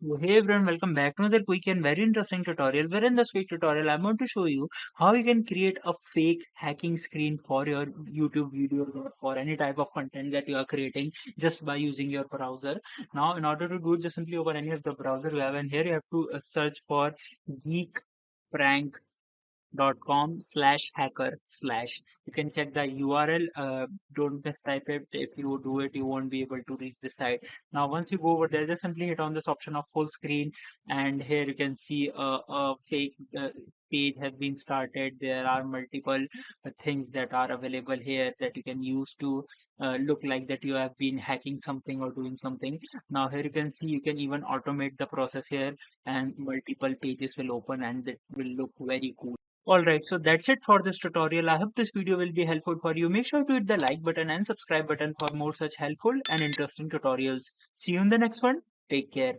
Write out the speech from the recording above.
So, hey everyone, welcome back to another quick and very interesting tutorial. Where in this quick tutorial, I'm going to show you how you can create a fake hacking screen for your YouTube videos or for any type of content that you are creating just by using your browser. Now, in order to do it, just simply open any of the browser you have, and here you have to search for Geek Prank .com/hacker slash. You can check the URL. Don't mistype it. If you do it, you won't be able to reach the site. Now, once you go over there, just simply hit on this option of full screen, and here you can see a fake page has been started. There are multiple things that are available here that you can use to look like that you have been hacking something or doing something. Now, here you can see you can even automate the process here, and multiple pages will open, and it will look very cool. Alright, so that's it for this tutorial. I hope this video will be helpful for you. Make sure to hit the like button and subscribe button for more such helpful and interesting tutorials. See you in the next one. Take care.